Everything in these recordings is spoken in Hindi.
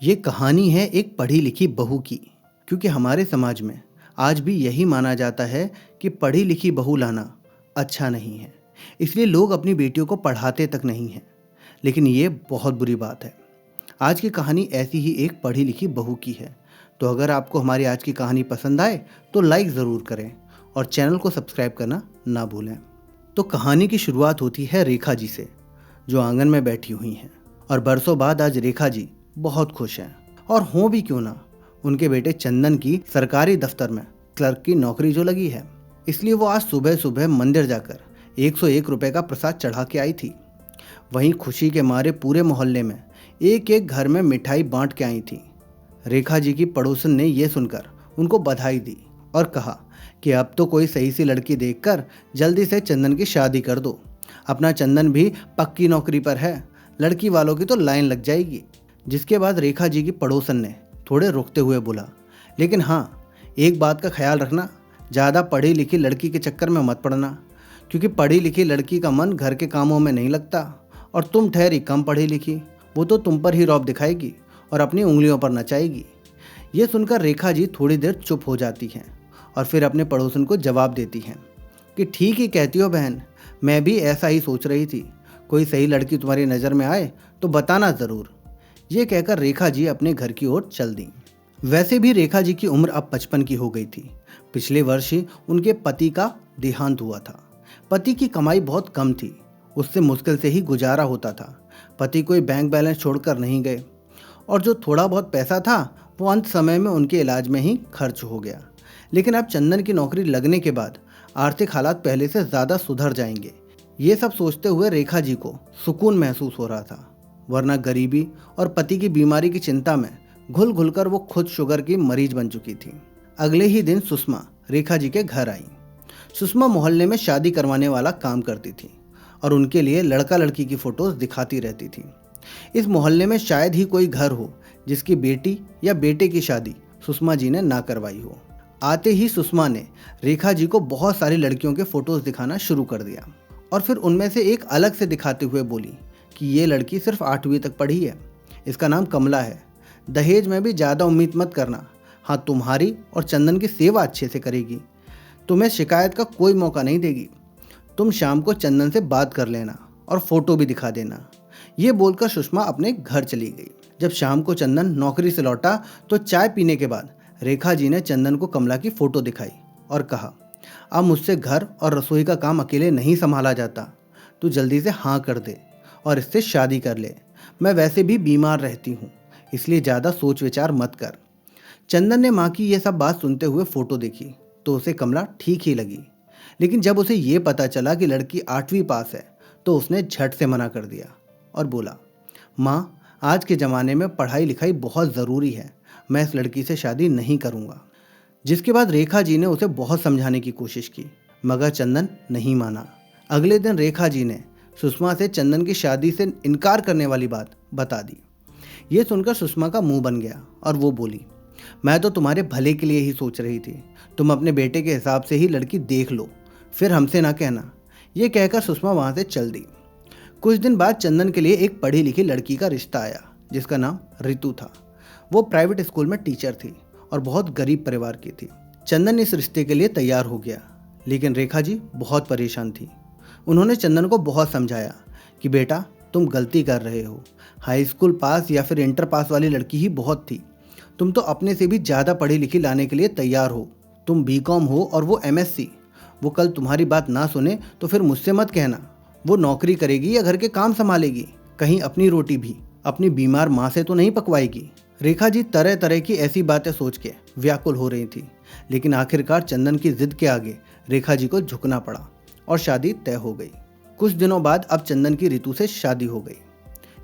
ये कहानी है एक पढ़ी लिखी बहू की। क्योंकि हमारे समाज में आज भी यही माना जाता है कि पढ़ी लिखी बहू लाना अच्छा नहीं है। इसलिए लोग अपनी बेटियों को पढ़ाते तक नहीं हैं। लेकिन ये बहुत बुरी बात है। आज की कहानी ऐसी ही एक पढ़ी लिखी बहू की है। तो अगर आपको हमारी आज की कहानी पसंद आए तो लाइक ज़रूर करें और चैनल को सब्सक्राइब करना ना भूलें। तो कहानी की शुरुआत होती है रेखा जी से, जो आंगन में बैठी हुई हैं। और बरसों बाद आज रेखा जी बहुत खुश हैं। और हों भी क्यों ना, उनके बेटे चंदन की सरकारी दफ्तर में क्लर्क की नौकरी जो लगी है, इसलिए वो आज सुबह सुबह मंदिर जाकर 101 रुपए का प्रसाद चढ़ा के आई थी। वहीं खुशी के मारे पूरे मोहल्ले में एक एक घर में मिठाई बांट के आई थी। रेखा जी की पड़ोसन ने यह सुनकर उनको बधाई दी और कहा कि अब तो कोई सही सी लड़की देखकर जल्दी से चंदन की शादी कर दो। अपना चंदन भी पक्की नौकरी पर है, लड़की वालों की तो लाइन लग जाएगी। जिसके बाद रेखा जी की पड़ोसन ने थोड़े रुकते हुए बोला, लेकिन हाँ, एक बात का ख्याल रखना, ज़्यादा पढ़ी लिखी लड़की के चक्कर में मत पड़ना। क्योंकि पढ़ी लिखी लड़की का मन घर के कामों में नहीं लगता, और तुम ठहरी कम पढ़ी लिखी, वो तो तुम पर ही रौब दिखाएगी और अपनी उंगलियों पर नचाएगी। ये सुनकर रेखा जी थोड़ी देर चुप हो जाती हैं और फिर अपने पड़ोसन को जवाब देती हैं कि ठीक ही कहती हो बहन, मैं भी ऐसा ही सोच रही थी। कोई सही लड़की तुम्हारी नज़र में आए तो बताना ज़रूर। ये कहकर रेखा जी अपने घर की ओर चल दी। वैसे भी रेखा जी की उम्र अब 55 की हो गई थी। पिछले वर्ष ही उनके पति का देहांत हुआ था। पति की कमाई बहुत कम थी, उससे मुश्किल से ही गुजारा होता था। पति कोई बैंक बैलेंस छोड़कर नहीं गए, और जो थोड़ा बहुत पैसा था वो अंत समय में उनके इलाज में ही खर्च हो गया। लेकिन अब चंदन की नौकरी लगने के बाद आर्थिक हालात पहले से ज़्यादा सुधर जाएंगे। ये सब सोचते हुए रेखा जी को सुकून महसूस हो रहा था। वरना गरीबी और पति की बीमारी की चिंता में घुल घुलकर वो खुद शुगर की मरीज बन चुकी थी। अगले ही दिन सुषमा रेखा जी के घर आई। सुषमा मोहल्ले में शादी करवाने वाला काम करती थी और उनके लिए लड़का लड़की की फोटोज दिखाती रहती थी। इस मोहल्ले में शायद ही कोई घर हो जिसकी बेटी या बेटे की शादी सुषमा जी ने ना करवाई हो। आते ही सुषमा ने रेखा जी को बहुत सारी लड़कियों के फोटोज दिखाना शुरू कर दिया, और फिर उनमें से एक अलग से दिखाते हुए बोली कि ये लड़की सिर्फ 8वीं तक पढ़ी है, इसका नाम कमला है। दहेज में भी ज़्यादा उम्मीद मत करना। हाँ, तुम्हारी और चंदन की सेवा अच्छे से करेगी, तुम्हें शिकायत का कोई मौका नहीं देगी। तुम शाम को चंदन से बात कर लेना और फोटो भी दिखा देना। ये बोलकर सुषमा अपने घर चली गई। जब शाम को चंदन नौकरी से लौटा तो चाय पीने के बाद रेखा जी ने चंदन को कमला की फोटो दिखाई और कहा, अब मुझसे घर और रसोई का काम अकेले नहीं संभाला जाता, तू जल्दी से हाँ कर दे और इससे शादी कर ले। मैं वैसे भी बीमार रहती हूँ, इसलिए ज़्यादा सोच विचार मत कर। चंदन ने माँ की यह सब बात सुनते हुए फ़ोटो देखी तो उसे कमला ठीक ही लगी। लेकिन जब उसे ये पता चला कि लड़की 8वीं पास है तो उसने झट से मना कर दिया और बोला, माँ, आज के ज़माने में पढ़ाई लिखाई बहुत ज़रूरी है, मैं इस लड़की से शादी नहीं करूँगा। जिसके बाद रेखा जी ने उसे बहुत समझाने की कोशिश की, मगर चंदन नहीं माना। अगले दिन रेखा जी ने सुषमा से चंदन की शादी से इनकार करने वाली बात बता दी। ये सुनकर सुषमा का मुंह बन गया और वो बोली, मैं तो तुम्हारे भले के लिए ही सोच रही थी, तुम अपने बेटे के हिसाब से ही लड़की देख लो, फिर हमसे ना कहना। ये कहकर सुषमा वहाँ से चल दी। कुछ दिन बाद चंदन के लिए एक पढ़ी लिखी लड़की का रिश्ता आया जिसका नाम रितु था। वो प्राइवेट स्कूल में टीचर थी और बहुत गरीब परिवार की थी। चंदन इस रिश्ते के लिए तैयार हो गया, लेकिन रेखा जी बहुत परेशान थी। उन्होंने चंदन को बहुत समझाया कि बेटा, तुम गलती कर रहे हो, हाई स्कूल पास या फिर इंटर पास वाली लड़की ही बहुत थी, तुम तो अपने से भी ज़्यादा पढ़ी लिखी लाने के लिए तैयार हो। तुम बीकॉम हो और वो एमएससी। वो कल तुम्हारी बात ना सुने तो फिर मुझसे मत कहना। वो नौकरी करेगी या घर के काम संभालेगी, कहीं अपनी रोटी भी अपनी बीमार माँ से तो नहीं पकवाएगी। रेखा जी तरह तरह की ऐसी बातें सोच के व्याकुल हो रही थी, लेकिन आखिरकार चंदन की जिद के आगे रेखा जी को झुकना पड़ा और शादी तय हो गई। कुछ दिनों बाद अब चंदन की रितु से शादी हो गई,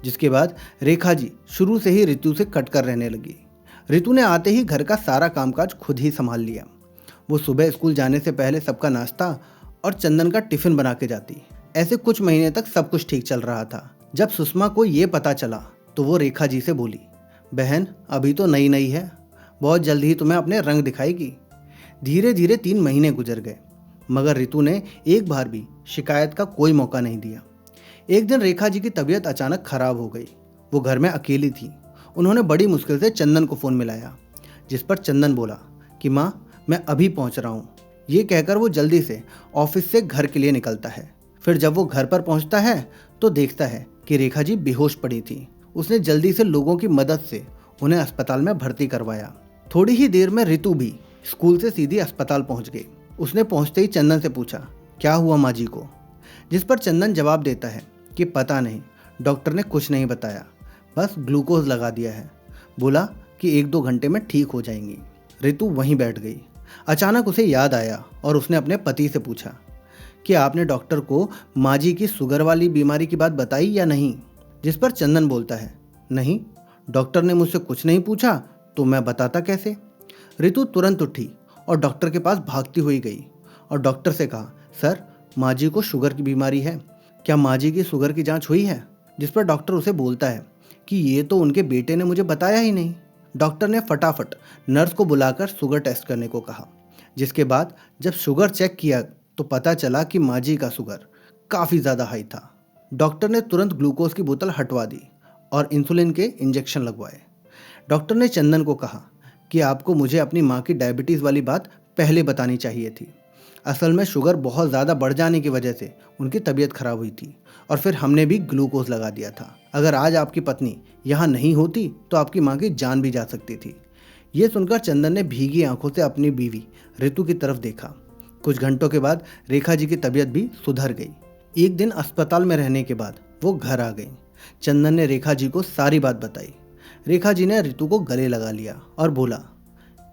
जिसके बाद रेखा जी शुरू से ही रितु से कट कर रहने लगी। रितु ने आते ही घर का सारा कामकाज खुद ही संभाल लिया। वो सुबह स्कूल जाने से पहले सबका नाश्ता और चंदन का टिफिन बना के जाती। ऐसे कुछ महीने तक सब कुछ ठीक चल रहा था। जब सुषमा को ये पता चला तो वो रेखा जी से बोली, बहन, अभी तो नई नई है, बहुत जल्द ही तुम्हें अपने रंग दिखाएगी। धीरे धीरे 3 महीने गुजर गए, मगर रितु ने एक बार भी शिकायत का कोई मौका नहीं दिया। एक दिन रेखा जी की तबीयत अचानक खराब हो गई। वो घर में अकेली थी। उन्होंने बड़ी मुश्किल से चंदन को फ़ोन मिलाया, जिस पर चंदन बोला कि माँ, मैं अभी पहुँच रहा हूँ। ये कहकर वो जल्दी से ऑफिस से घर के लिए निकलता है। फिर जब वो घर पर पहुँचता है तो देखता है कि रेखा जी बेहोश पड़ी थी। उसने जल्दी से लोगों की मदद से उन्हें अस्पताल में भर्ती करवाया। थोड़ी ही देर में रितु भी स्कूल से सीधी अस्पताल पहुँच गई। उसने पहुँचते ही चंदन से पूछा, क्या हुआ माँ जी को? जिस पर चंदन जवाब देता है कि पता नहीं, डॉक्टर ने कुछ नहीं बताया, बस ग्लूकोज लगा दिया है, बोला कि 1-2 घंटे में ठीक हो जाएंगी। रितु वहीं बैठ गई। अचानक उसे याद आया और उसने अपने पति से पूछा कि आपने डॉक्टर को माँ जी की शुगर वाली बीमारी की बात बताई या नहीं? जिस पर चंदन बोलता है, नहीं, डॉक्टर ने मुझसे कुछ नहीं पूछा तो मैं बताता कैसे। रितु तुरंत उठी और डॉक्टर के पास भागती हुई गई और डॉक्टर से कहा, सर, माँ जी को शुगर की बीमारी है, क्या माँ जी की शुगर की जांच हुई है? जिस पर डॉक्टर उसे बोलता है कि ये तो उनके बेटे ने मुझे बताया ही नहीं। डॉक्टर ने फटाफट नर्स को बुलाकर शुगर टेस्ट करने को कहा, जिसके बाद जब शुगर चेक किया तो पता चला कि माँ जी का शुगर काफ़ी ज़्यादा हाई था। डॉक्टर ने तुरंत ग्लूकोज की बोतल हटवा दी और इंसुलिन के इंजेक्शन लगवाए। डॉक्टर ने चंदन को कहा कि आपको मुझे अपनी माँ की डायबिटीज़ वाली बात पहले बतानी चाहिए थी। असल में शुगर बहुत ज़्यादा बढ़ जाने की वजह से उनकी तबीयत खराब हुई थी और फिर हमने भी ग्लूकोज लगा दिया था। अगर आज आपकी पत्नी यहाँ नहीं होती तो आपकी माँ की जान भी जा सकती थी। ये सुनकर चंदन ने भीगी आंखों से अपनी बीवी रितु की तरफ देखा। कुछ घंटों के बाद रेखा जी की तबीयत भी सुधर गई। एक दिन अस्पताल में रहने के बाद वो घर आ गई। चंदन ने रेखा जी को सारी बात बताई। रेखा जी ने रितु को गले लगा लिया और बोला,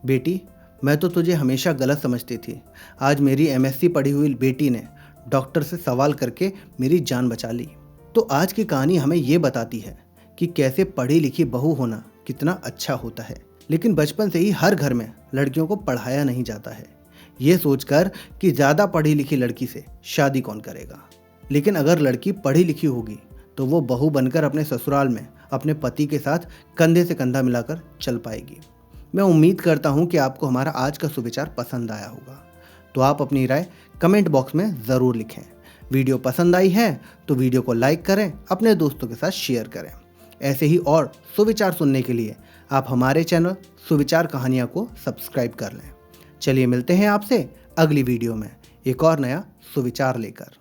बेटी, मैं तो तुझे हमेशा गलत समझती थी। आज मेरी एमएससी पढ़ी हुई बेटी ने डॉक्टर से सवाल करके मेरी जान बचा ली। तो आज की कहानी हमें ये बताती है कि कैसे पढ़ी लिखी बहू होना कितना अच्छा होता है, लेकिन बचपन से ही हर घर में लड़कियों को पढ़ाया नहीं जाता है, ये सोचकर कि ज़्यादा पढ़ी लिखी लड़की से शादी कौन करेगा। लेकिन अगर लड़की पढ़ी लिखी होगी तो वो बहू बनकर अपने ससुराल में अपने पति के साथ कंधे से कंधा मिलाकर चल पाएगी। मैं उम्मीद करता हूँ कि आपको हमारा आज का सुविचार पसंद आया होगा। तो आप अपनी राय कमेंट बॉक्स में ज़रूर लिखें। वीडियो पसंद आई है तो वीडियो को लाइक करें, अपने दोस्तों के साथ शेयर करें। ऐसे ही और सुविचार सुनने के लिए आप हमारे चैनल सुविचार कहानियाँ को सब्सक्राइब कर लें। चलिए मिलते हैं आपसे अगली वीडियो में एक और नया सुविचार लेकर।